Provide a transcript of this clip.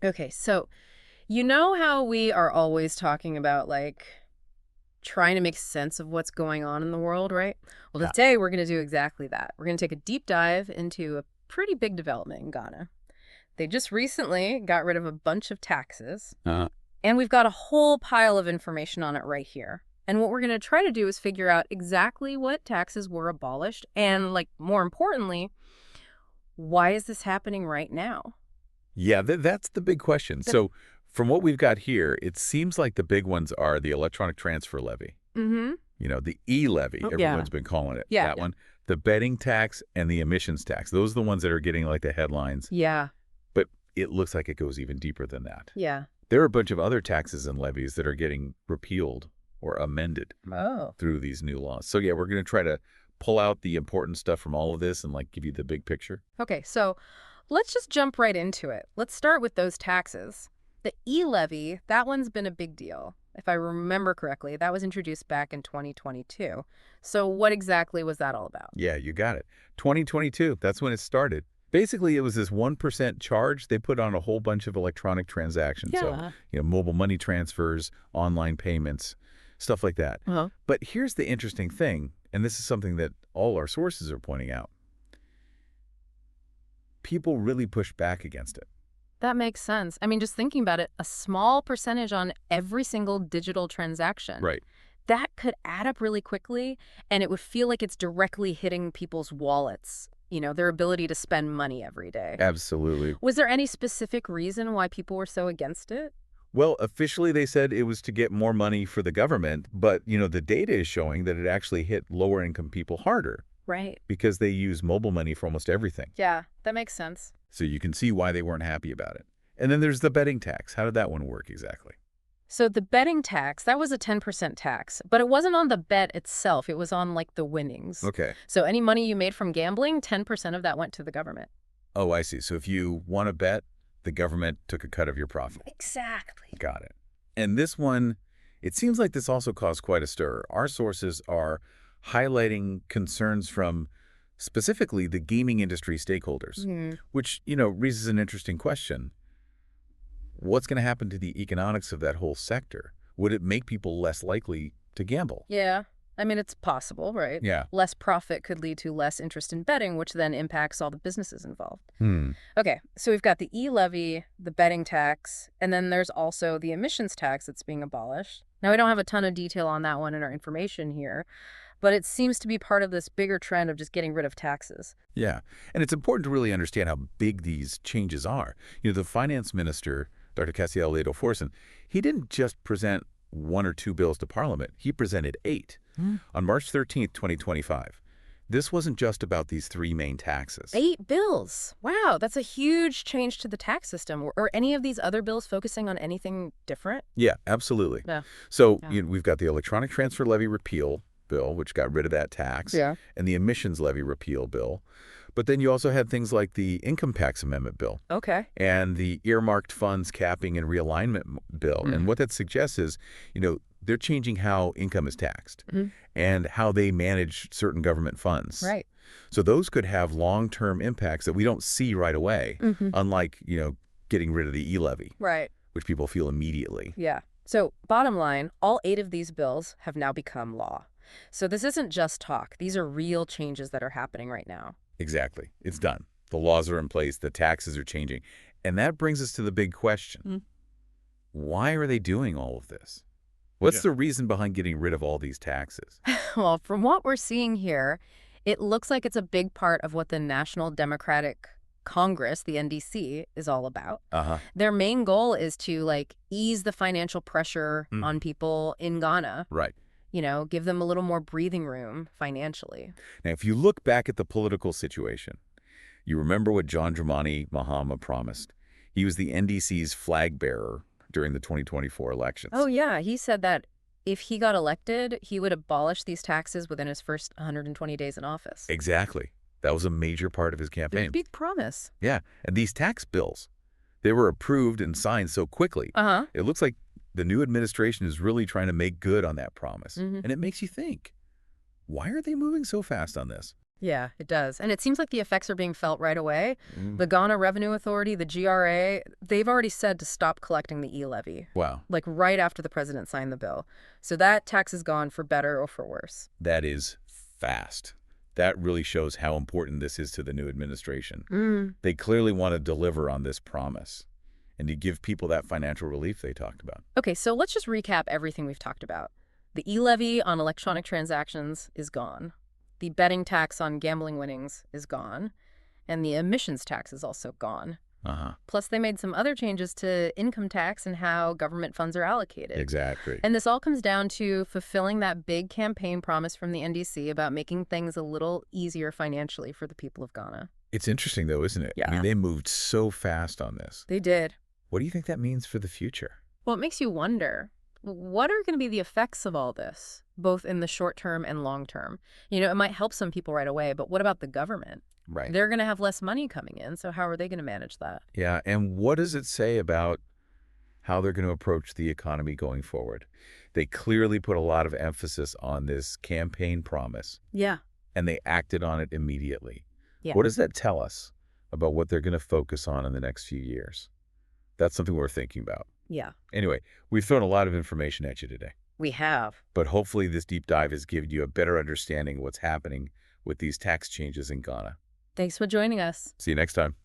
Okay, so you know how we are always talking about, like, trying to make sense of what's going on in the world, right? Well, Yeah. today we're going to do exactly that. We're going to take a deep dive into a pretty big development in Ghana. They just recently got rid of a bunch of taxes, Uh, and we've got a whole pile of information on it right here. And what we're going to try to do is figure out exactly what taxes were abolished and, like, more importantly, why is this happening right now? yeah, that's the big question. So from what we've got here, it seems like the big ones are the electronic transfer levy, Mm-hmm. the E-Levy, Yeah. everyone's been calling it, Yeah. that one, the betting tax and the emissions tax. Those are the ones that are getting like the headlines, Yeah. but it looks like it goes even deeper than that. Yeah. There are a bunch of other taxes and levies that are getting repealed or amended Oh. through these new laws. So yeah, we're going to try to pull out the important stuff from all of this and like give you the big picture. Okay, so let's just jump right into it. Let's start with those taxes. The E-Levy, that one's been a big deal. If I remember correctly, that was introduced back in 2022. So what exactly was that all about? Yeah, you got it. 2022, that's when it started. Basically, it was this 1% charge they put on a whole bunch of electronic transactions. So, Yeah. mobile money transfers, online payments, stuff like that. Uh-huh. But here's the interesting thing, and this is something that all our sources are pointing out. People really pushed back against it. That makes sense. I mean, just thinking about it, a small percentage on every single digital transaction. Right. That could add up really quickly, and it would feel like it's directly hitting people's wallets, their ability to spend money every day. Absolutely. Was there any specific reason why people were so against it? Well, officially they said it was to get more money for the government, but, the data is showing that it actually hit lower income people harder Right. because they use mobile money for almost everything. Yeah, that makes sense. So you can see why they weren't happy about it. And then there's the betting tax. How did that one work exactly? So the betting tax, that was a 10% tax, but it wasn't on the bet itself. It was on, like, the winnings. Okay. So any money you made from gambling, 10% of that went to the government. Oh, I see. So if you won a bet, the government took a cut of your profit. Exactly. Got it. And this one, it seems like this also caused quite a stir. Our sources are highlighting concerns from specifically the gaming industry stakeholders, Hmm. which, raises an interesting question. What's going to happen to the economics of that whole sector? Would it make people less likely to gamble? Yeah. I mean, it's possible, right? Yeah. Less profit could lead to less interest in betting, which then impacts all the businesses involved. Hmm. Okay, so we've got the E-Levy, the betting tax, and then there's also the emissions tax that's being abolished. Now, we don't have a ton of detail on that one in our information here, but it seems to be part of this bigger trend of just getting rid of taxes. Yeah. And it's important to really understand how big these changes are. The finance minister, Dr. Cassiel Ledo Forson, he didn't just present one or two bills to Parliament. He presented 8 on March 13th, 2025. This wasn't just about these 3 main taxes. 8 bills. Wow, that's a huge change to the tax system. Or any of these other bills focusing on anything different? Yeah, absolutely. Yeah. So Yeah. we've got the electronic transfer levy repeal bill, which got rid of that tax, Yeah. and the emissions levy repeal bill. But then you also had things like the income tax amendment bill Okay. and the earmarked funds capping and realignment bill. And what that suggests is, they're changing how income is taxed Mhm. and how they manage certain government funds. Right. So those could have long-term impacts that we don't see right away, Hmm. unlike, getting rid of the E-Levy, Right. which people feel immediately. Yeah. So, bottom line, all 8 of these bills have now become law. So this isn't just talk. These are real changes that are happening right now. Exactly. It's done. The laws are in place. The taxes are changing. And that brings us to the big question. Mm. Why are they doing all of this? What's Yeah. the reason behind getting rid of all these taxes? Well, from what we're seeing here, it looks like it's a big part of what the National Democratic Congress, the NDC, is all about. Uh-huh. Their main goal is to, like, ease the financial pressure Mm. on people in Ghana, Right. give them a little more breathing room financially. Now, if you look back at the political situation, you remember what John Dramani Mahama promised. He was the NDC's flag bearer during the 2024 elections. Oh, yeah. He said that if he got elected, he would abolish these taxes within his first 120 days in office. Exactly. That was a major part of his campaign. Big promise. Yeah. And these tax bills, they were approved and signed so quickly. Uh-huh. It looks like the new administration is really trying to make good on that promise. Mhm. And it makes you think, why are they moving so fast on this? Yeah, it does. And it seems like the effects are being felt right away. Mm. The Ghana Revenue Authority, the GRA, they've already said to stop collecting the e-levy, Wow. like right after the president signed the bill. So that tax is gone for better or for worse. That is fast. That really shows how important this is to the new administration. Mm. They clearly want to deliver on this promise and to give people that financial relief they talked about. Okay, so let's just recap everything we've talked about. The e-levy on electronic transactions is gone. The betting tax on gambling winnings is gone. And the emissions tax is also gone. Uh-huh. Plus, they made some other changes to income tax and how government funds are allocated. Exactly. And this all comes down to fulfilling that big campaign promise from the NDC about making things a little easier financially for the people of Ghana. It's interesting, though, isn't it? I mean, Yeah. they moved so fast on this. They did. What do you think that means for the future? Well, it makes you wonder, what are going to be the effects of all this, both in the short term and long term? You know, it might help some people right away, but what about the government? Right. They're going to have less money coming in, so how are they going to manage that? Yeah, and what does it say about how they're going to approach the economy going forward? They clearly put a lot of emphasis on this campaign promise, Yeah. and they acted on it immediately. Yeah. What does that tell us about what they're going to focus on in the next few years? That's something we're thinking about. Yeah. Anyway, we've thrown a lot of information at you today, We have. but hopefully this deep dive has given you a better understanding of what's happening with these tax changes in Ghana. Thanks for joining us. See you next time.